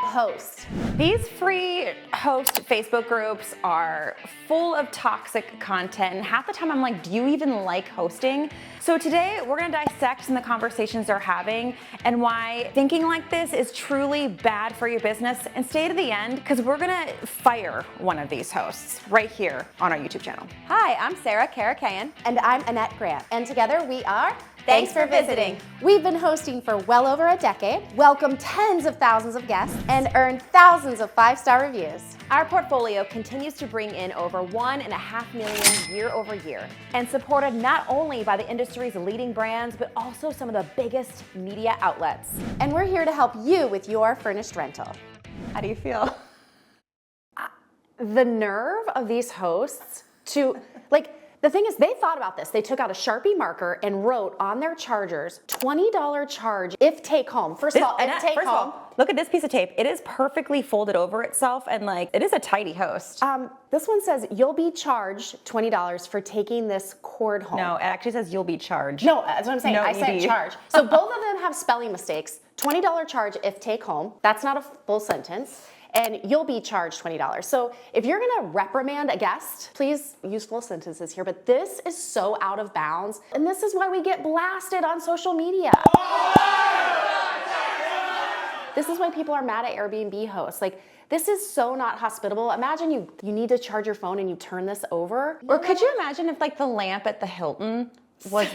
host. These free host Facebook groups are full of toxic content, and half the time I'm like, do you even like hosting? So today we're gonna dissect some of the conversations they're having and why thinking like this is truly bad for your business. And stay to the end, because we're gonna fire one of these hosts right here on our YouTube channel. Hi, I'm Sarah Karakayan. And I'm Annette Grant. And together we are Thanks for visiting. We've been hosting for well over a decade, welcomed tens of thousands of guests, and earned thousands of 5-star reviews. Our portfolio continues to bring in over 1.5 million year over year, and supported not only by the industry's leading brands, but also some of the biggest media outlets. And we're here to help you with your furnished rental. How do you feel? The nerve of these hosts to, the thing is, they thought about this. They took out a Sharpie marker and wrote on their chargers, $20 charge if take home. First of all, look at this piece of tape. It is perfectly folded over itself, and it is a tidy host. This one says, you'll be charged $20 for taking this cord home. No, it actually says you'll be charged. No, that's what I'm saying. No I said ED. charge. So both of them have spelling mistakes. $20 charge if take home. That's not a full sentence. And you'll be charged $20. So if you're gonna reprimand a guest, please use full sentences here, but this is so out of bounds. And this is why we get blasted on social media. This is why people are mad at Airbnb hosts. This is so not hospitable. Imagine you need to charge your phone and you turn this over. Or could you imagine if the lamp at the Hilton was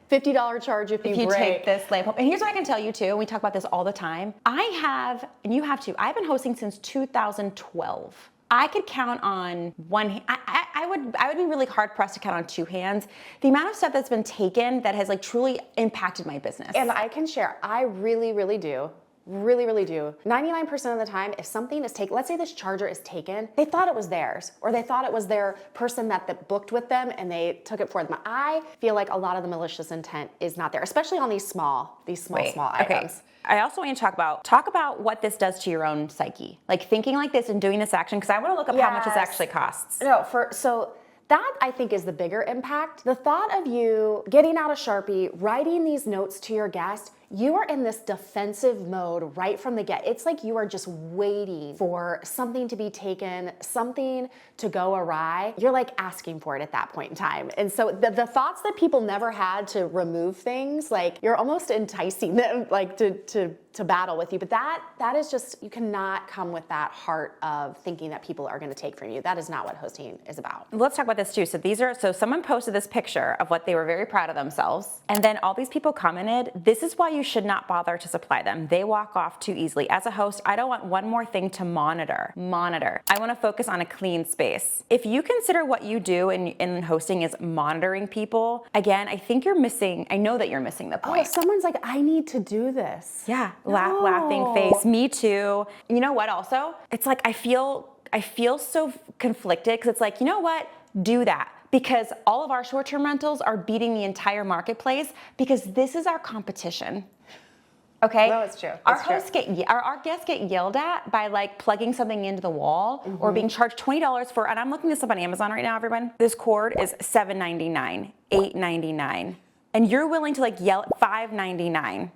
$50 charge if you break. Take this lamp home. And here's what I can tell you too, and we talk about this all the time. I have, and you have too, I've been hosting since 2012. I could count on one hand. I would be really hard pressed to count on two hands the amount of stuff that's been taken that has truly impacted my business. And I can share, I really, really do. Really, really do. 99% of the time, if something is taken, let's say this charger is taken, they thought it was theirs, or they thought it was their person that booked with them and they took it for them. I feel like a lot of the malicious intent is not there, especially on these small items. Okay. I also want you to talk about what this does to your own psyche. Thinking like this and doing this action, because I want to look up how much this actually costs. So that, I think, is the bigger impact. The thought of you getting out a Sharpie, writing these notes to your guest, you are in this defensive mode right from the get. It's like you are just waiting for something to be taken, something to go awry. You're asking for it at that point in time. And so the thoughts that people never had to remove things, you're almost enticing them to battle with you. But that is just, you cannot come with that heart of thinking that people are going to take from you. That is not what hosting is about. Let's talk about this too. So someone posted this picture of what they were very proud of themselves. And then all these people commented, this is why you should not bother to supply them. They walk off too easily. As a host, I don't want one more thing to monitor. I want to focus on a clean space. If you consider what you do in hosting is monitoring people, again, I know that you're missing the point. Oh, someone's like, I need to do this. Yeah, laughing face. Me too. You know what also? It's I feel so conflicted, because it's you know what? Do that. Because all of our short-term rentals are beating the entire marketplace, because this is our competition. Okay? No, it's true. Our guests get yelled at by plugging something into the wall, or being charged $20 for, and I'm looking this up on Amazon right now, everyone. This cord is $7.99, $8.99. And you're willing to yell at $5.99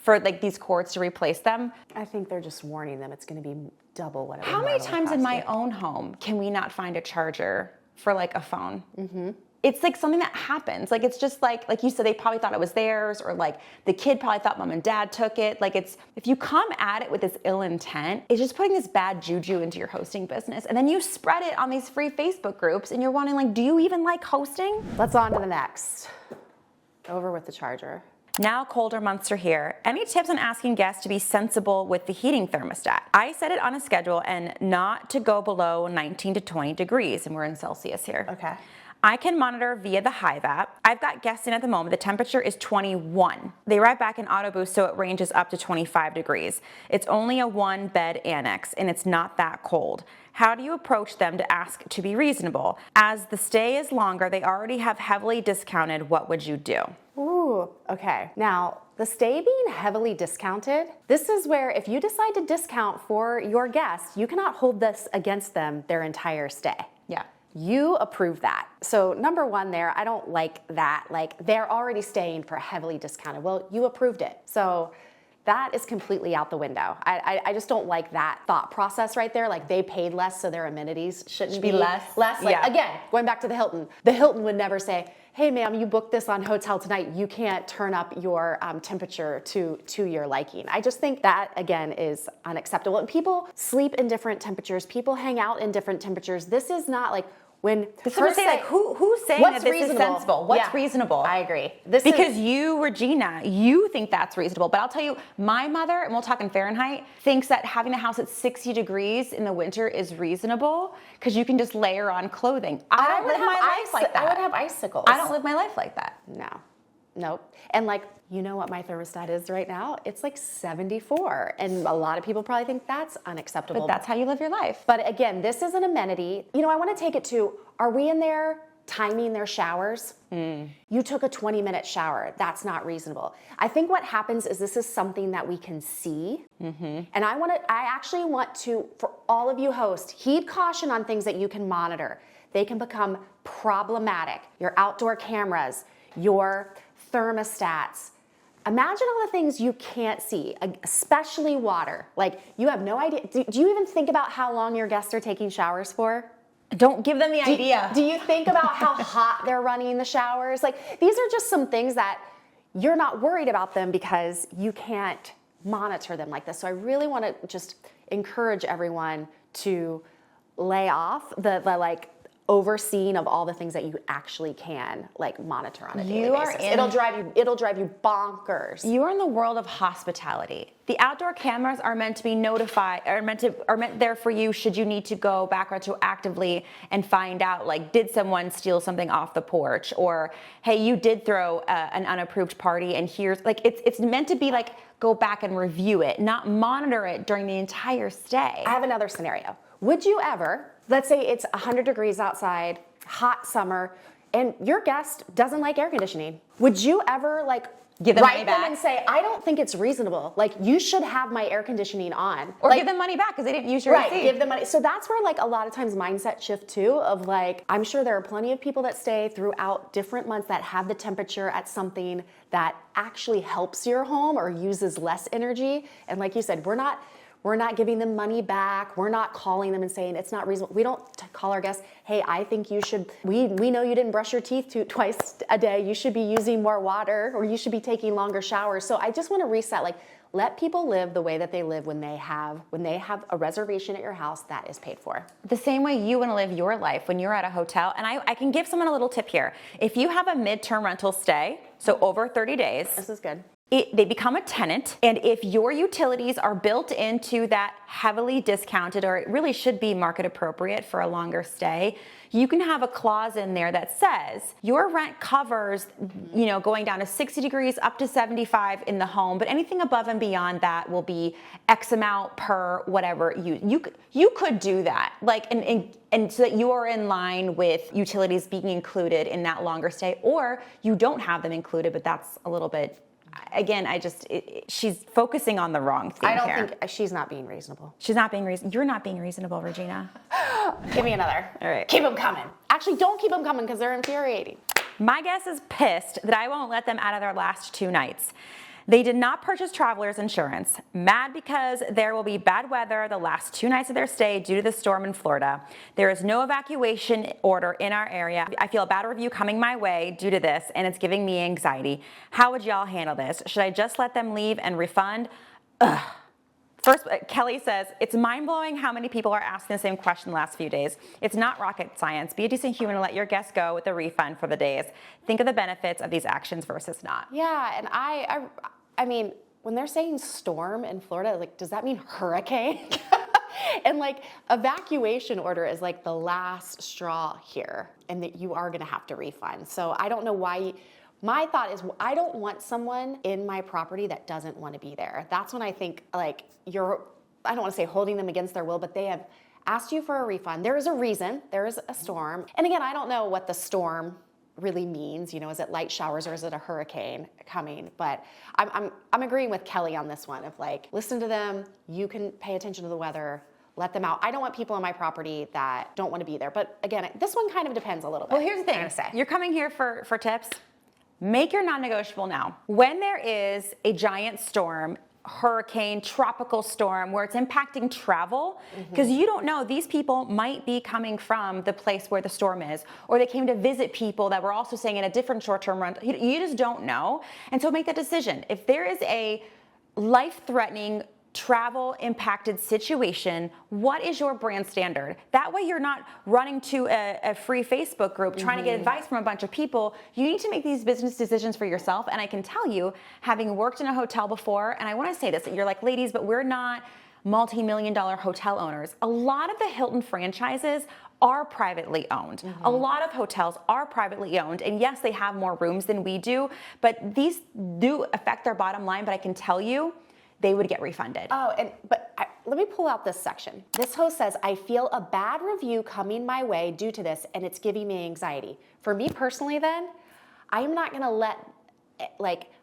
for these cords to replace them. I think they're just warning them it's going to be double what it would How many normally times cost in my you. own home can we not find a charger for a phone? Mm-hmm. It's something that happens. It's just like you said, they probably thought it was theirs, or the kid probably thought mom and dad took it. If you come at it with this ill intent, it's just putting this bad juju into your hosting business. And then you spread it on these free Facebook groups, and you're wondering do you even like hosting? Let's on to the next. Over with the charger. Now colder months are here. Any tips on asking guests to be sensible with the heating thermostat? I set it on a schedule and not to go below 19 to 20 degrees, and we're in Celsius here. Okay. I can monitor via the Hive app. I've got guests in at the moment. The temperature is 21. They write back in auto boost, so it ranges up to 25 degrees. It's only a 1-bed annex, and it's not that cold. How do you approach them to ask to be reasonable? As the stay is longer, they already have heavily discounted. What would you do? Ooh, okay. Now, the stay being heavily discounted, this is where if you decide to discount for your guests, you cannot hold this against them their entire stay. Yeah. You approve that. So number one there, I don't like that. They're already staying for heavily discounted. Well, you approved it. So that is completely out the window. I just don't like that thought process right there. Like they paid less, so their amenities shouldn't be less. Like, yeah. Again, going back to the Hilton would never say, hey ma'am, you booked this on Hotel Tonight, you can't turn up your temperature to your liking. I just think that, again, is unacceptable. And people sleep in different temperatures, people hang out in different temperatures. This is not like, when this is say, like, who's saying that this is sensible? What's reasonable? I agree. Because you, Regina, you think that's reasonable. But I'll tell you, my mother, and we'll talk in Fahrenheit, thinks that having a house at 60 degrees in the winter is reasonable because you can just layer on clothing. I don't live my life like that. I would have icicles. I don't live my life like that. No. Nope. And like, you know what my thermostat is right now? It's like 74. And a lot of people probably think that's unacceptable. But that's how you live your life. But again, this is an amenity. You know, I want to take it to, are we in there timing their showers? You took a 20-minute shower. That's not reasonable. I think what happens is this is something that we can see. And I actually want to, for all of you hosts, heed caution on things that you can monitor. They can become problematic. Your outdoor cameras, your thermostats. Imagine all the things you can't see, especially water. Like, you have no idea. Do you even think about how long your guests are taking showers for? Don't give them the idea. Do you think about how hot they're running the showers? Like, these are just some things that you're not worried about them because you can't monitor them like this. So I really want to just encourage everyone to lay off the like overseeing of all the things that you actually can like monitor on a daily basis. It'll drive you bonkers. You are in the world of hospitality. The outdoor cameras are meant to be notified, are meant there for you should you need to go back retroactively and find out, like, did someone steal something off the porch, or hey, you did throw an unapproved party, and here's like it's meant to be like go back and review it, not monitor it during the entire stay. I have another scenario. Would you ever, let's say it's 100 degrees outside, hot summer, and your guest doesn't like air conditioning. Would you ever like give them money write back them and say, I don't think it's reasonable. Like, you should have my air conditioning on. Or like, give them money back because they didn't use your receipt. Give them money. So that's where like a lot of times mindset shift too, of like, I'm sure there are plenty of people that stay throughout different months that have the temperature at something that actually helps your home or uses less energy. And like you said, we're not giving them money back. We're not calling them and saying it's not reasonable. We don't call our guests, hey, I think you should, we know you didn't brush your teeth twice a day. You should be using more water, or you should be taking longer showers. So I just want to reset, like, let people live the way that they live when they have a reservation at your house that is paid for. The same way you want to live your life when you're at a hotel. And I can give someone a little tip here. If you have a midterm rental stay, so over 30 days. This is good. They become a tenant, and if your utilities are built into that heavily discounted, or it really should be market appropriate for a longer stay, you can have a clause in there that says your rent covers, going down to 60 degrees up to 75 in the home, but anything above and beyond that will be X amount per whatever you could do that, like, and so that you are in line with utilities being included in that longer stay, or you don't have them included, but that's a little bit. Again, she's focusing on the wrong thing here. I don't think she's not being reasonable. She's not being reasonable. You're not being reasonable, Regina. Give me another. All right. Keep them coming. Actually, don't keep them coming because they're infuriating. My guest is pissed that I won't let them out of their last 2 nights. They did not purchase traveler's insurance. Mad because there will be bad weather the last 2 nights of their stay due to the storm in Florida. There is no evacuation order in our area. I feel a bad review coming my way due to this, and it's giving me anxiety. How would y'all handle this? Should I just let them leave and refund? Ugh. First, Kelly says, it's mind-blowing how many people are asking the same question the last few days. It's not rocket science. Be a decent human and let your guests go with a refund for the days. Think of the benefits of these actions versus not. Yeah, and I mean, when they're saying storm in Florida, like, does that mean hurricane? And like, evacuation order is like the last straw here, and that you are gonna have to refund. So I don't know why. My thought is, I don't want someone in my property that doesn't want to be there. That's when I think, like, I don't want to say holding them against their will, but they have asked you for a refund. There is a reason. There is a storm. And again, I don't know what the storm really means. Is it light showers or is it a hurricane coming? But I'm agreeing with Kelly on this one of like, listen to them. You can pay attention to the weather. Let them out. I don't want people on my property that don't want to be there. But again, this one kind of depends a little bit. Well, here's the thing. You're coming here for tips. Make your non-negotiable now. When there is a giant storm, hurricane, tropical storm where it's impacting travel, because you don't know, these people might be coming from the place where the storm is, or they came to visit people that were also staying in a different short-term rental. You just don't know. And so make that decision. If there is a life-threatening travel impacted situation, what is your brand standard? That way you're not running to a free Facebook group trying to get advice from a bunch of people. You need to make these business decisions for yourself. And I can tell you, having worked in a hotel before, and I want to say this, you're like, ladies, but we're not multi-million-dollar hotel owners. A lot of the Hilton franchises are privately owned. A lot of hotels are privately owned, and yes, they have more rooms than we do, but these do affect their bottom line. But I can tell you, they would get refunded. Oh, let me pull out this section. This host says, I feel a bad review coming my way due to this, and it's giving me anxiety. For me personally then, I am not gonna let,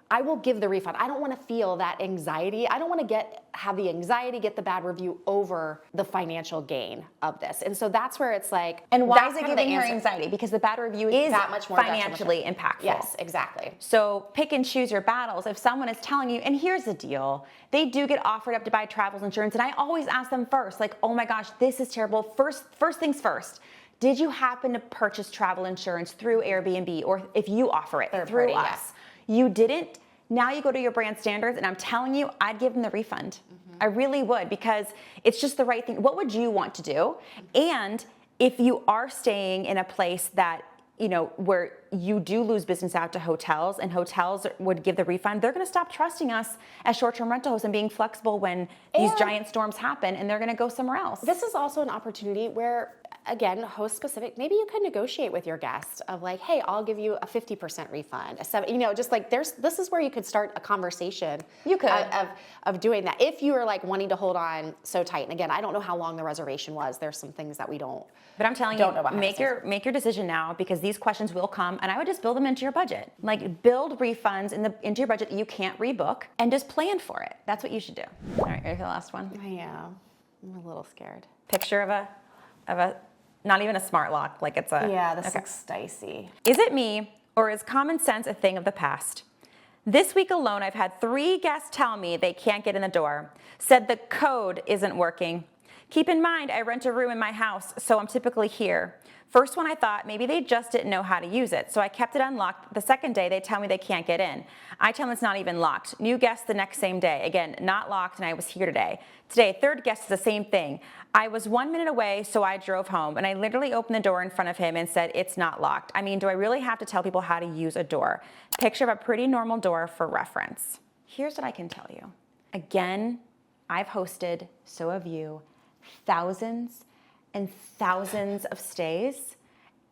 I will give the refund. I don't wanna feel that anxiety. I don't wanna have the anxiety, get the bad review over the financial gain of this. And so that's where it's like, and why that's is it kind of the giving her answer. anxiety? Because the bad review is that much more financially impactful. Yes, exactly. So pick and choose your battles. If someone is telling you, and here's the deal, they do get offered up to buy travel insurance, and I always ask them first, like, oh my gosh, this is terrible. First things first. Did you happen to purchase travel insurance through Airbnb, or if you offer it through us? You didn't? Now you go to your brand standards, and I'm telling you, I'd give them the refund. I really would, because it's just the right thing. What would you want to do? And if you are staying in a place that, you know, where you do lose business out to hotels, and hotels would give the refund, they're going to stop trusting us as short-term rental hosts and being flexible when these giant storms happen, and they're going to go somewhere else. This is also an opportunity where, again, host specific, maybe you can negotiate with your guest of like, hey, I'll give you a 50% refund, just like this is where you could start a conversation. You could. Of doing that. If you are like wanting to hold on so tight. And again, I don't know how long the reservation was. There's some things that we don't. But I'm telling know you, about make your decision now, because these questions will come, and I would just build them into your budget. Like, build refunds into your budget that you can't rebook, and just plan for it. That's what you should do. All right, ready for the last one? I am. I'm a little scared. Picture of a not even a smart lock, like it's a. Yeah, this looks dicey. Is it me, or is common sense a thing of the past? This week alone, I've had 3 guests tell me they can't get in the door, said the code isn't working. Keep in mind, I rent a room in my house, so I'm typically here. First one, I thought maybe they just didn't know how to use it, so I kept it unlocked. The second day, they tell me they can't get in. I tell them it's not even locked. New guest the next same day. Again, not locked, and I was here today. Today, third guest is the same thing. I was 1 minute away, so I drove home, and I literally opened the door in front of him and said, it's not locked. I mean, do I really have to tell people how to use a door? Picture of a pretty normal door for reference. Here's what I can tell you. Again, I've hosted, so have you, thousands and thousands of stays,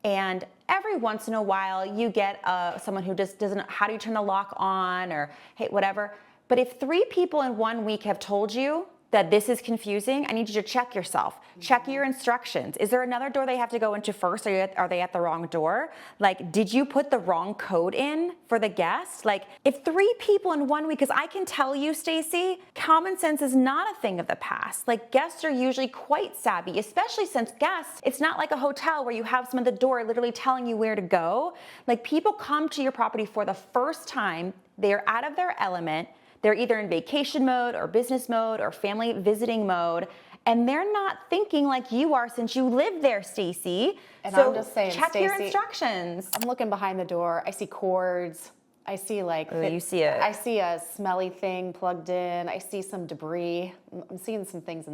and every once in a while you get someone who just doesn't know how do you turn the lock on, or hey, whatever. But if 3 people in 1 week have told you that this is confusing, I need you to check yourself. Check your instructions. Is there another door they have to go into first? Are they at the wrong door? Like, did you put the wrong code in for the guest? Like, if 3 people in 1 week, because I can tell you, Stacy, common sense is not a thing of the past. Like, guests are usually quite savvy, especially since guests, it's not like a hotel where you have someone at the door literally telling you where to go. Like, people come to your property for the first time, they're out of their element, they're either in vacation mode or business mode or family visiting mode, and they're not thinking like you are since you live there, Stacy. And so I'm just saying, check your Stacey, instructions. I'm looking behind the door. I see cords. I see you see it. I see a smelly thing plugged in. I see some debris. I'm seeing some things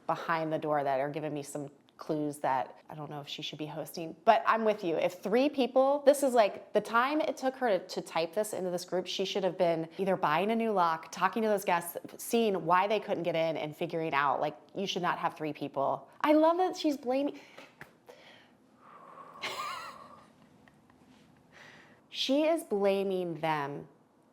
behind the door that are giving me some clues that I don't know if she should be hosting. But I'm with you. If 3 people, this is like the time it took her to type this into this group, she should have been either buying a new lock, talking to those guests, seeing why they couldn't get in, and figuring out, like, you should not have 3 people. I love that she's blaming. She is blaming them,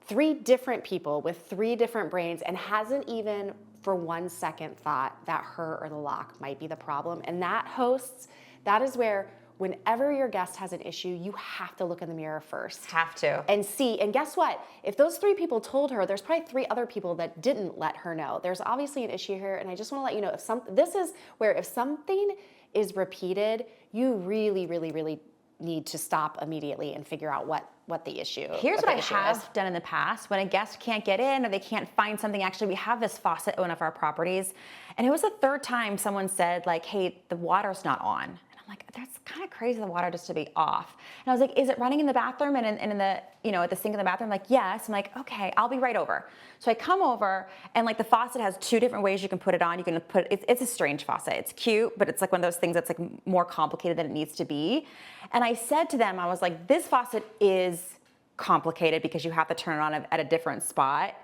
3 different people with 3 different brains, and hasn't even for 1 second thought that her or the lock might be the problem. And that is where whenever your guest has an issue, you have to look in the mirror first. Have to. And see, and guess what? If those 3 people told her, there's probably 3 other people that didn't let her know. There's obviously an issue here, and I just want to let you know, this is where if something is repeated, you really, really, really need to stop immediately and figure out what the issue. Here's what I is. have done in the past. When a guest can't get in or they can't find something, actually, we have this faucet at one of our properties, and it was the third time someone said, like, hey, the water's not on. And I'm like, that's kind of crazy, the water just to be off. And I was like, is it running in the bathroom and in the, at the sink in the bathroom? Like, yes. I'm like, okay, I'll be right over. So I come over, and like the faucet has two different ways you can put it on. You can put, it's a strange faucet. It's cute, but it's like one of those things that's like more complicated than it needs to be. And I said to them, I was like, this faucet is complicated because you have to turn it on at a different spot.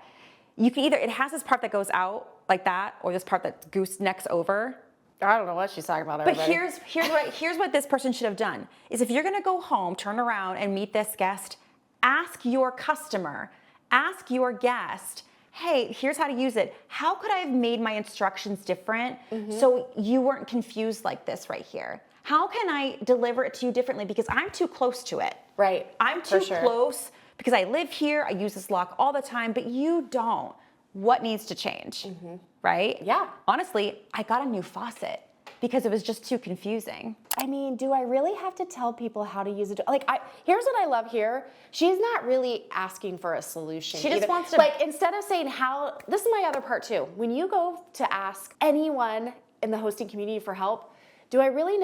You can either, it has this part that goes out like that, or this part that goosenecks over. I don't know what she's talking about. But here's what this person should have done, is if you're gonna go home, turn around and meet this guest, ask your customer, ask your guest, hey, here's how to use it. How could I have made my instructions different so you weren't confused like this right here? How can I deliver it to you differently? Because I'm too close to it. Right. I'm too close because I live here, I use this lock all the time, but you don't. What needs to change, right? Yeah. Honestly, I got a new faucet because it was just too confusing. I mean, do I really have to tell people how to use it? Like, here's what I love here. She's not really asking for a solution. She just wants to, like, instead of saying how, this is my other part too. When you go to ask anyone in the hosting community for help, do I really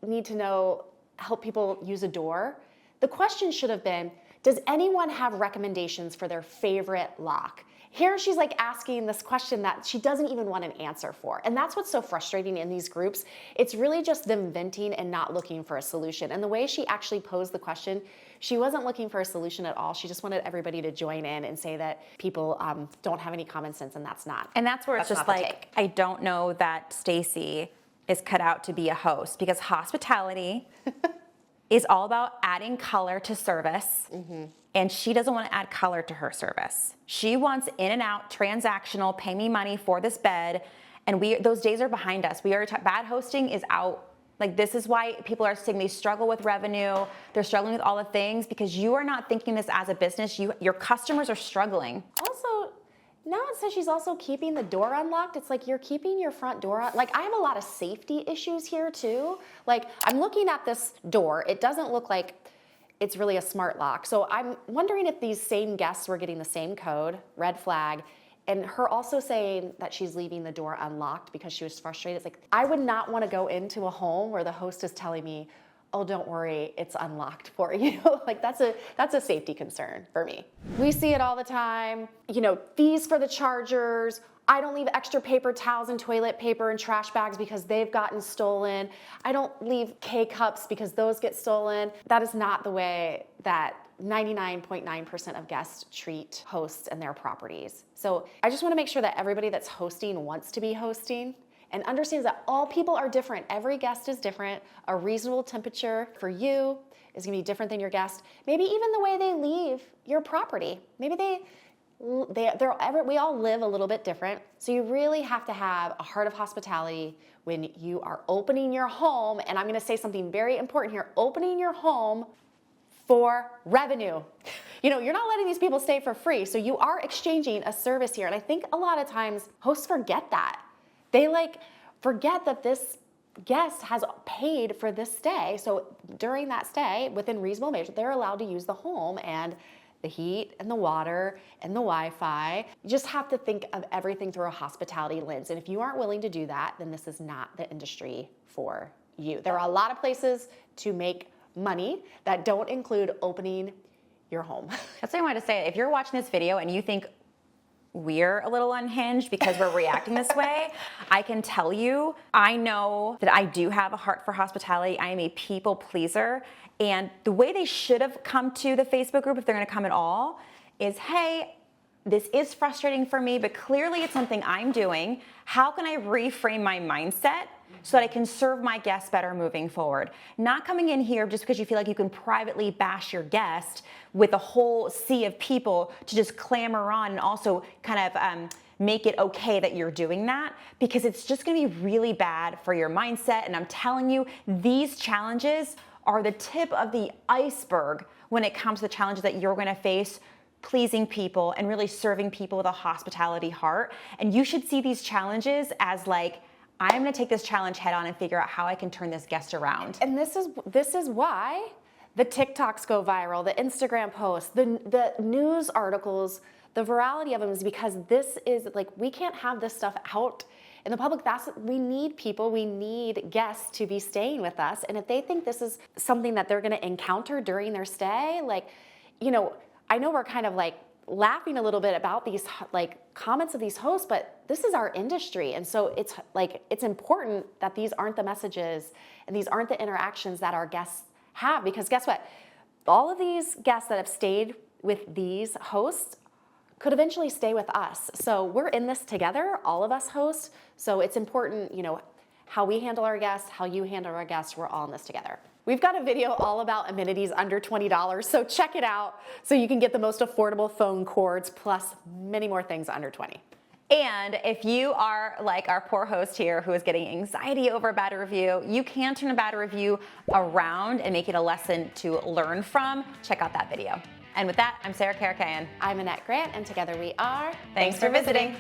need to help people use a door? The question should have been, does anyone have recommendations for their favorite lock? Here she's like asking this question that she doesn't even want an answer for. And that's what's so frustrating in these groups. It's really just them venting and not looking for a solution. And the way she actually posed the question, she wasn't looking for a solution at all. She just wanted everybody to join in and say that people don't have any common sense, and that's not. And that's where it's just like, I don't know that Stacy is cut out to be a host, because hospitality is all about adding color to service. And she doesn't want to add color to her service. She wants in and out, transactional, pay me money for this bed. And those days are behind us. Bad hosting is out. Like, this is why people are saying they struggle with revenue. They're struggling with all the things because you are not thinking this as a business. Your customers are struggling. Also, now it says she's also keeping the door unlocked. It's like you're keeping your front door on. Like, I have a lot of safety issues here too. Like, I'm looking at this door. It doesn't look like it's really a smart lock. So I'm wondering if these same guests were getting the same code, red flag, and her also saying that she's leaving the door unlocked because she was frustrated. It's like, I would not want to go into a home where the host is telling me, oh, don't worry, it's unlocked for you. Like, that's a safety concern for me. We see it all the time. Fees for the chargers. I don't leave extra paper towels and toilet paper and trash bags because they've gotten stolen. I don't leave K-cups because those get stolen. That is not the way that 99.9% of guests treat hosts and their properties. So I just want to make sure that everybody that's hosting wants to be hosting and understands that all people are different. Every guest is different. A reasonable temperature for you is going to be different than your guest. Maybe even the way they leave your property. Maybe we all live a little bit different. So you really have to have a heart of hospitality when you are opening your home. And I'm going to say something very important here. Opening your home for revenue. You're not letting these people stay for free. So you are exchanging a service here. And I think a lot of times hosts forget that. They forget that this guest has paid for this stay. So during that stay, within reasonable measure, they're allowed to use the home and the heat and the water and the Wi-Fi. You just have to think of everything through a hospitality lens. And if you aren't willing to do that, then this is not the industry for you. There are a lot of places to make money that don't include opening your home. That's what I wanted to say. If you're watching this video and you think we're a little unhinged because we're reacting this way, I can tell you, I know that I do have a heart for hospitality. I am a people pleaser. And the way they should have come to the Facebook group, if they're going to come at all, is, hey, this is frustrating for me, but clearly it's something I'm doing. How can I reframe my mindset so that I can serve my guests better moving forward? Not coming in here just because you feel like you can privately bash your guest with a whole sea of people to just clamor on and also kind of make it okay that you're doing that, because it's just going to be really bad for your mindset. And I'm telling you, these challenges are the tip of the iceberg when it comes to the challenges that you're going to face pleasing people and really serving people with a hospitality heart. And you should see these challenges as like, I'm going to take this challenge head on and figure out how I can turn this guest around. And this is why the TikToks go viral, the Instagram posts, the news articles, the virality of them is because this is like, we can't have this stuff out in the public. We need people, we need guests to be staying with us. And if they think this is something that they're gonna encounter during their stay, like, you know, I know we're kind of like laughing a little bit about these like comments of these hosts, but this is our industry. And so it's like, it's important that these aren't the messages and these aren't the interactions that our guests have, because guess what? All of these guests that have stayed with these hosts could eventually stay with us. So we're in this together, all of us hosts. So it's important, you know, how we handle our guests, how you handle our guests, we're all in this together. We've got a video all about amenities under $20, so check it out so you can get the most affordable phone cords plus many more things under $20. And if you are like our poor host here who is getting anxiety over a bad review, you can turn a bad review around and make it a lesson to learn from. Check out that video. And with that, I'm Sarah Karakayan. I'm Annette Grant, and together we are Thanks for visiting.